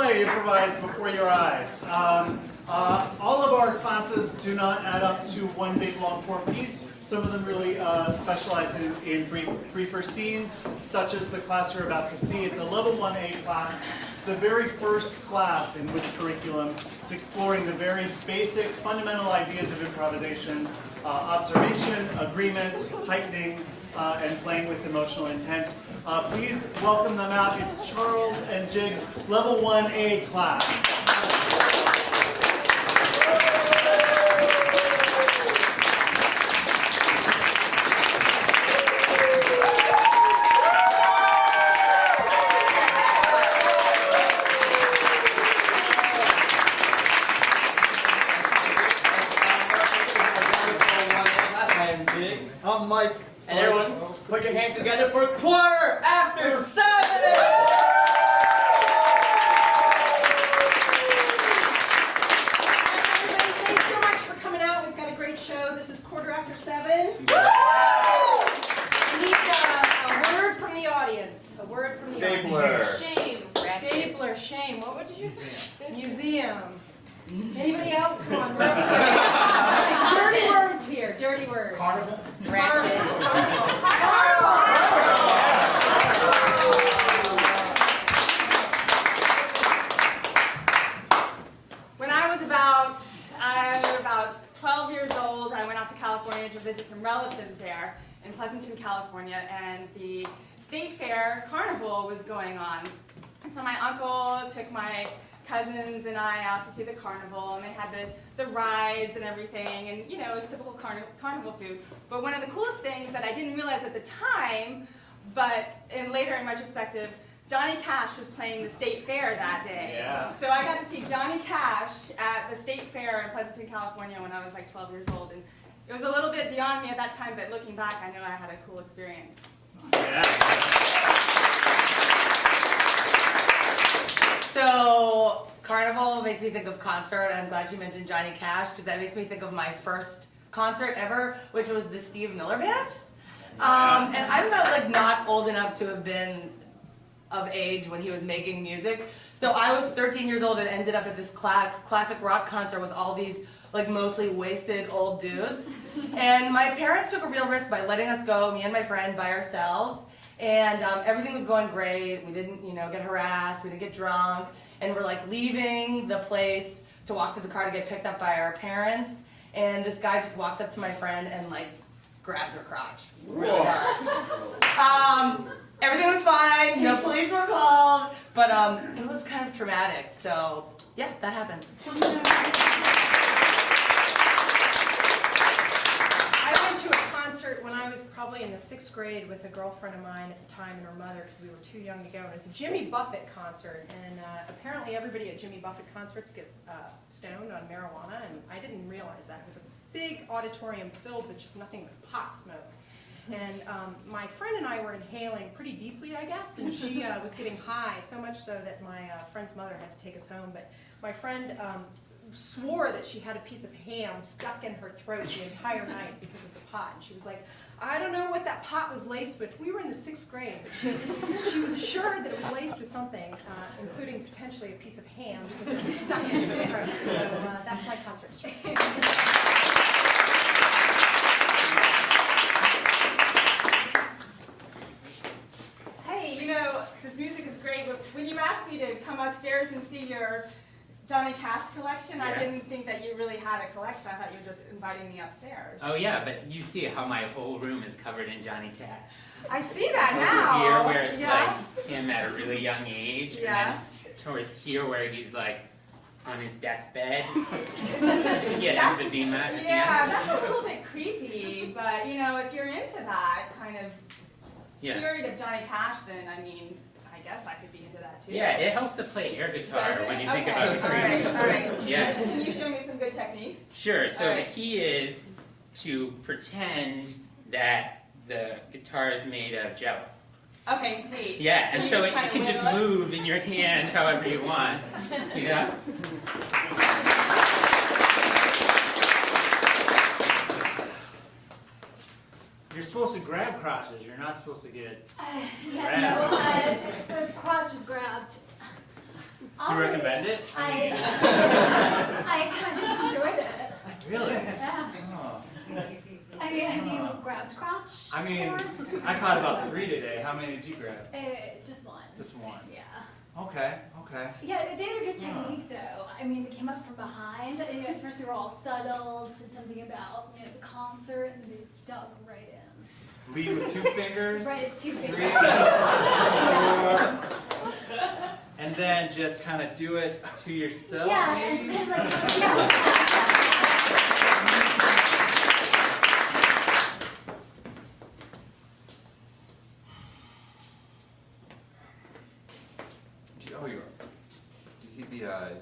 play improvised before your eyes. All of our classes do not add up to one big long form piece. Some of them really specialize in briefer scenes, such as the class you're about to see. It's a level 1A class. It's the very first class in which curriculum. It's exploring the very basic, fundamental ideas of improvisation, observation, agreement, heightening, and playing with emotional intent. Please welcome them out. It's Charles and Jig's level 1A class. I'm Mike. And everyone, put your hands together for 7:15. Thanks so much for coming out. We've got a great show. This is 7:15. We need a word from the audience. A word from the audience. Shame. Stapler. Shame. What did you say? Museum. Anybody else? Come on. Dirty words here. Dirty words. Carnival. Ratchet. When I was about 12 years old, I went out to California to visit some relatives there in Pleasanton, California, and the State Fair Carnival was going on. And so my uncle took my cousins and I out to see the carnival, and they had the rides and everything, and you know, it was typical carnival food. But one of the coolest things that I didn't realize at the time, but later in retrospective, Johnny Cash was playing the State Fair that day. Yeah. So I got to see Johnny Cash at the State Fair in Pleasanton, California when I was like 12 years old. And it was a little bit beyond me at that time, but looking back, I know I had a cool experience. Yeah. So, Carnival makes me think of concert. I'm glad you mentioned Johnny Cash, because that makes me think of my first concert ever, which was the Steve Miller Band. And I'm not old enough to have been of age when he was making music. So I was 13 years old and ended up at this classic rock concert with all these mostly wasted old dudes. And my parents took a real risk by letting us go, me and my friend, by ourselves. And everything was going great. We didn't, get harassed. We didn't get drunk. And we're leaving the place to walk to the car to get picked up by our parents. And this guy just walks up to my friend and grabs her crotch really hard. Everything was fine. No police were called, but it was kind of traumatic. So yeah, that happened. I went to a concert when I was probably in the 6th grade with a girlfriend of mine at the time and her mother, because we were too young to go. It was a Jimmy Buffett concert, and apparently everybody at Jimmy Buffett concerts get stoned on marijuana, and I didn't realize that. It was a big auditorium filled with just nothing but pot smoke. And my friend and I were inhaling pretty deeply, I guess, and she was getting high, so much so that my friend's mother had to take us home. But my friend swore that she had a piece of ham stuck in her throat the entire night because of the pot. And she was like, I don't know what that pot was laced with. We were in the 6th grade, but she was assured that it was laced with something, including potentially a piece of ham because it was stuck in her throat. So that's my concert story. This music is great, but when you asked me to come upstairs and see your Johnny Cash collection, I didn't think that you really had a collection. I thought you were just inviting me upstairs. Oh yeah, but you see how my whole room is covered in Johnny Cash. I see that now. Over here, where it's him at a really young age, and then towards here where he's on his deathbed. Yeah, emphysema. Yeah, that's a little bit creepy, but if you're into that kind of period of Johnny Cash, then I guess I could be into that too. Yeah, it helps to play air guitar when you think about the creep. All right. Yeah. Can you show me some good technique? Sure. So the key is to pretend that the guitar is made of jello. Okay, sweet. Yeah, so and so it can just it? move in your hand however you want. You're supposed to grab crotches. You're not supposed to get The crotch is grabbed. Do you recommend it? I kind of enjoyed it. Really? Yeah. Oh. Have you grabbed crotch? I mean, before? I caught about 3 today. How many did you grab? Just one. Just one. Yeah. Okay, okay. Yeah, they had a good technique though. I mean, they came up from behind. At first they were all settled, said something about the concert, and they dug right in. Lead with 2 fingers. Right at 2 fingers. 3, 4. And then just kind of do it to yourself. Yeah, maybe? and like, yeah. Did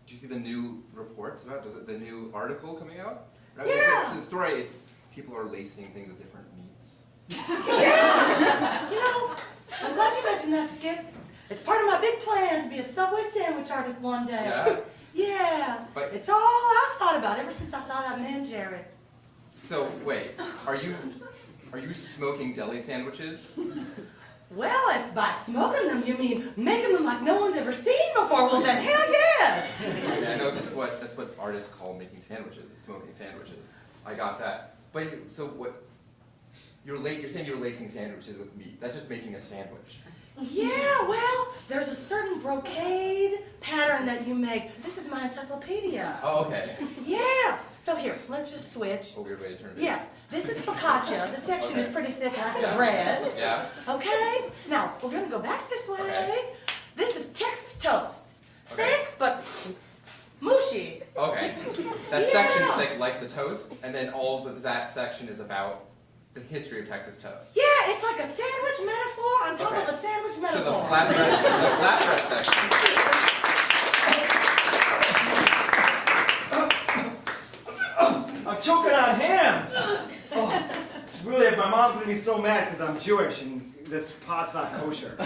you see the new reports about the new article coming out? Right? Yeah. It's the story. It's people are lacing things with different meats. Yeah! I'm glad you mentioned that, Skip. It's part of my big plan to be a Subway sandwich artist one day. Yeah? Yeah. But- it's all I've thought about ever since I saw that man, Jared. So wait, are you smoking deli sandwiches? Well, if by smoking them you mean making them like no one's ever seen before, well then hell yes! Yeah, I know that's what artists call making sandwiches, smoking sandwiches. I got that. But so what? You're saying you're lacing sandwiches with meat. That's just making a sandwich. Yeah, well, there's a certain brocade pattern that you make. This is my encyclopedia. Oh, okay. Yeah. So here, let's just switch. A weird way to turn it. Yeah, this is focaccia. The section is pretty thick like the bread. Yeah. Okay, now we're gonna go back this way. Okay. This is Texas toast. Okay. Thick, but mushy. Okay. That Yeah. section's thick like the toast, and then all of that section is about the history of Texas toast. Yeah, it's like a sandwich metaphor on top Okay. of a sandwich So metaphor. the flatbread section. I'm choking on ham! Oh, really, my mom's gonna be so mad because I'm Jewish and this pot's not kosher. I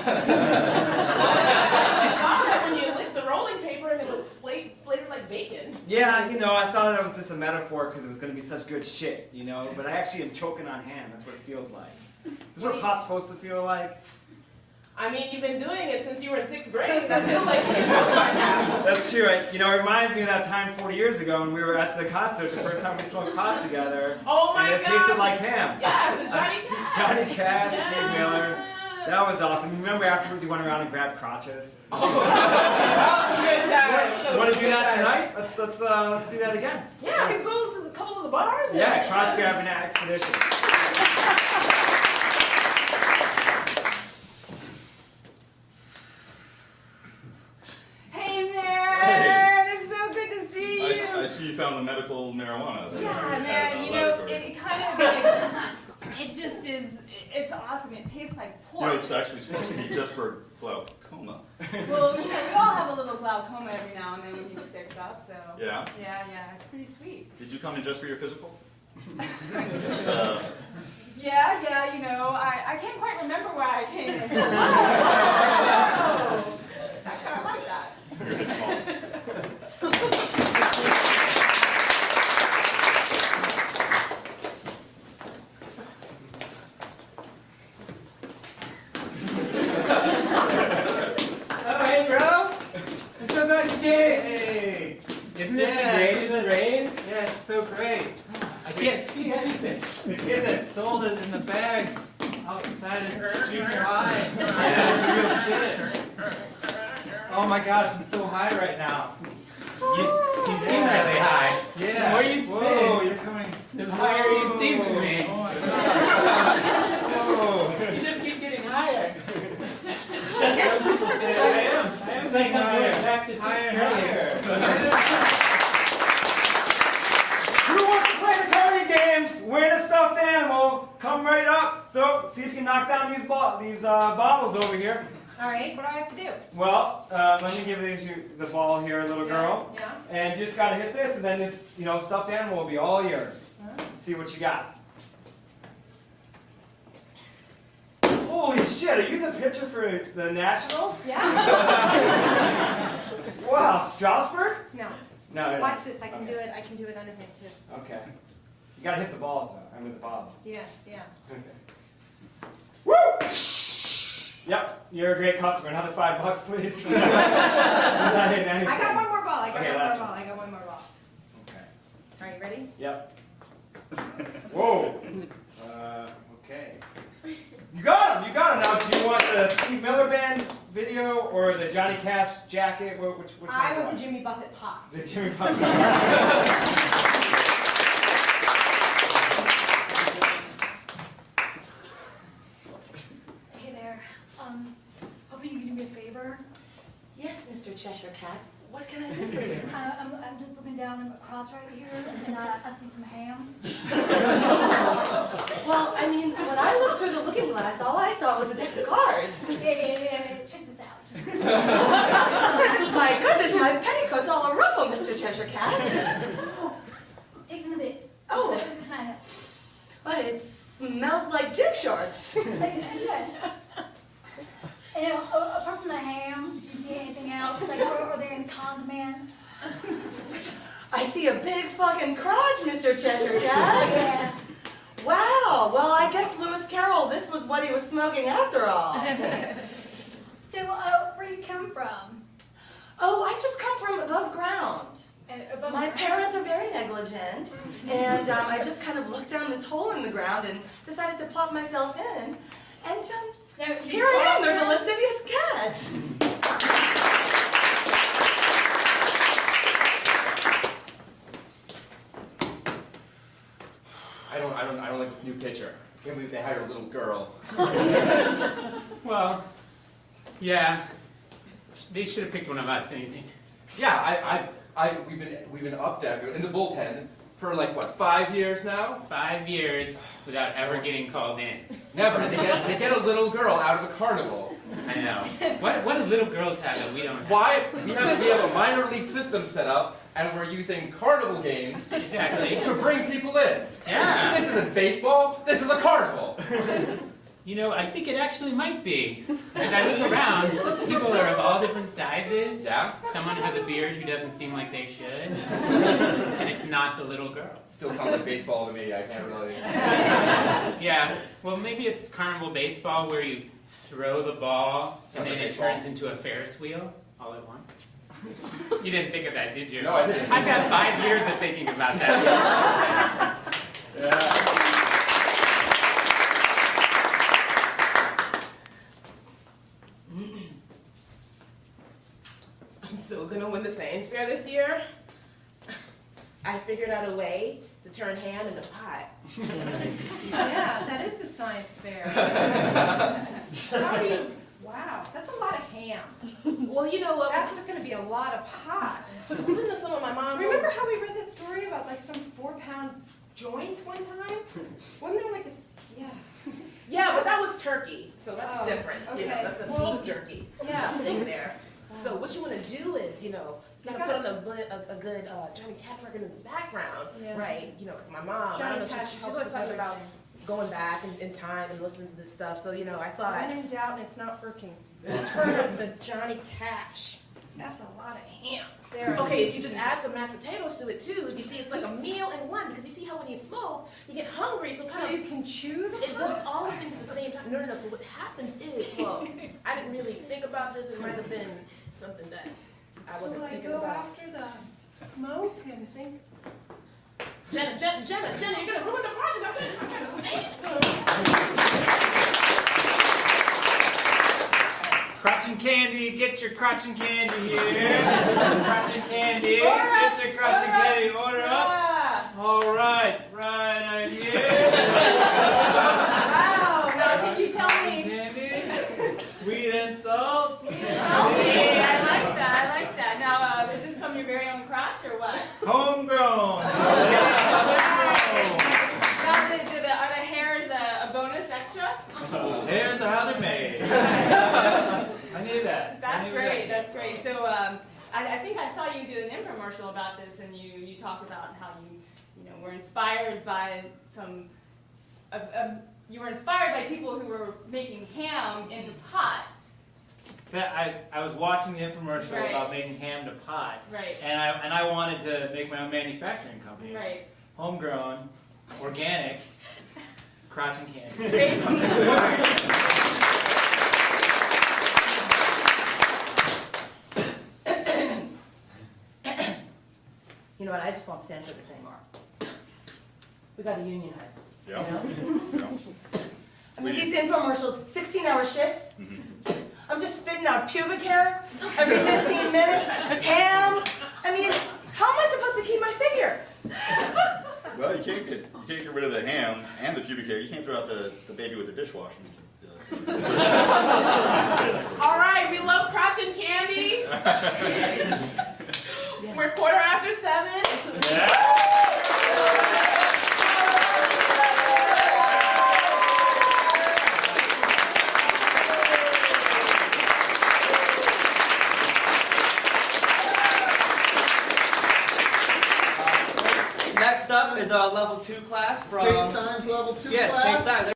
saw that when you licked the rolling paper and it was flavored like bacon. Yeah, I thought that was just a metaphor because it was gonna be such good shit, but I actually am choking on ham. That's what it feels like. This is what pot's supposed to feel like. I mean, you've been doing it since you were in 6th grade. I feel like you know by now. That's true. It reminds me of that time 40 years ago when we were at the concert, the first time we smoked pot together. Oh my and it God. tasted like ham. Yeah, the Johnny Cash. Johnny Cash, Yeah. Steve Miller. That was awesome. Remember afterwards you went around and grabbed crotches? Oh, good time. Want to do that tonight? Let's do that again. Yeah, we can go to a couple of the bars. Yeah, crotch grabbing expedition. Hey man, it's so good to see you. I see you found the medical marijuana. Yeah, man, it kind of like, it just is, it's awesome. It tastes like pork. It's actually supposed to be just for glaucoma. Well, we all have a little glaucoma every now and then we need to fix up, so. Yeah? Yeah, it's pretty sweet. Did you come in just for your physical? Yeah, I can't quite remember why I came in. Oh, I kind of like that. Oh, hey, bro. I'm so glad you came. Hey. Isn't this the greatest rain? Yeah, it's so great. I can't see anything. The kid that sold us in the bags outside of junior high. Yeah. That's real shit. Oh my gosh, I'm so high right now. You seem really high. Yeah. The more you Whoa, spin, you're coming. the higher you seem to me. Oh my god. Whoa. You just keep getting higher. I am I think getting I'm going higher. back to Higher and 6th grade. Who wants to play the coding games? Win a stuffed animal. Come right up. See if you can knock down these bottles over here. All right, what do I have to do? Well, let me give the ball here, little girl. Yeah. And you just gotta hit this, and then this, stuffed animal will be all yours. Let's see what you got. Holy shit, are you the pitcher for the Nationals? Yeah. Wow, Strasburg? No. No. Watch this. I can do it. I can do it underhand too. Okay. You gotta hit the balls though. I mean the balls. Yeah. Okay. Woo! Yep, you're a great customer. Another $5, please. jacket? Which I one? want the Jimmy Buffett pot. The Jimmy Buffett. Hey there. Hoping you can do me a favor. Yes, Mr. Cheshire Cat. What can I do for you? I'm just looking down at my crotch right here, and I see some ham. Well, I mean, when I looked through the looking glass, all I saw was a deck of cards. Yeah. Check this out. My goodness, my petticoat's all a ruffle, Mr. Cheshire Cat. Take some of this. Oh. This might But it smells like gym shorts. And apart from the ham, did you see anything else? Like, are there any condiments? I see a big fucking crotch, Mr. Cheshire Cat. Yeah. Wow. Well, I guess Lewis Carroll, this was what he was smoking after all. So, where you come from? Oh, I just come from above ground. Above My ground? parents are very negligent, and I just kind of looked down this hole in the ground and decided to plop myself in. And No, here I am, there's a lascivious cat. I don't like this new pitcher. I can't believe they hired a little girl. Well, yeah, they should have picked one of us, don't you think? Yeah, we've been up there in the bullpen for like what, 5 years now? 5 years without ever getting called in. Never. They get a little girl out of a carnival. I know. What do little girls have that we don't have? Why? We have a minor league system set up, and we're using carnival games Exactly. to bring people in. Yeah. This isn't baseball. This is a carnival. You know, I think it actually might be. As I look around, people are of all different sizes. Yeah. Someone has a beard who doesn't seem like they should. And it's not the little girl. Still sounds like baseball to me. I can't really. Yeah, well, maybe it's carnival baseball where you throw the ball and Sounds then like it baseball. turns into a Ferris wheel all at once. You didn't think of that, did you? No, I didn't. I've got 5 years of thinking about that. I'm still gonna win the science fair this year. I figured out a way to turn ham into pot. Yeah, that is the science fair. How do you, wow, that's a lot of ham. Well, you know what? That's gonna be a lot of pot. Wasn't this some of my mom? Remember how we read that story about like some 4-pound joint one time? Wasn't there like a, yeah. Yeah, but that was turkey, so that's Oh, different. You know, okay. that's a Well, beef jerky. yeah. Sitting there. So what you want to do is, you know, you gotta put on a good Johnny Cash record in the background, Yeah. right? You know, because my mom, I Johnny don't know, Cash she's helps always with talking about everything. going back in time and listening to this stuff. So you know, I thought. When in doubt and it's not working, turn up the Johnny Cash. That's a lot of ham. There. Okay, if you just add some mashed potatoes to it too, you see it's like a meal in one, because you see how when you smoke, you get hungry, so So kind you can chew the it does pot? all the things at the same time. No, so what happens is, well, I didn't really think about this, it might have been something that I So wasn't like thinking go about. after the smoke and think, Jenna, you're gonna ruin the project, I'm trying to say something. Crotch and candy, get your crotch and candy here. Crotch and candy, get your crotch and candy. Order up. Yeah. All right, right here. Wow. Now, can you tell me? Candy, sweet and salt. Okay, I like that. I like that. Now, is this from your very own crotch or what? Homegrown. Now, are the hairs a bonus extra? Hairs are how they're made. I knew that. That's great. That's great. So, I think I saw you do an infomercial about this, and you talked about how you know were inspired by some. You were inspired by people who were making ham into pot. I was watching the infomercial Right. about making ham to pot, Right. and I wanted to make my own manufacturing company. Right. Homegrown, organic, crotch and candy. Straight from the source. You know what? I just won't stand for this anymore. We got to unionize. Yeah. You know? Yeah. I mean, these infomercials, 16-hour shifts. I'm just spitting out pubic hair every 15 minutes? Ham? I mean, how am I supposed to keep my figure? Well, you can't get rid of the ham and the pubic hair. You can't throw out the baby with the dishwasher. All right, we love crotch and candy. We're 7:15. Next up is our level 2 class from. Kate Science level 2 Yes, class. Kate Science.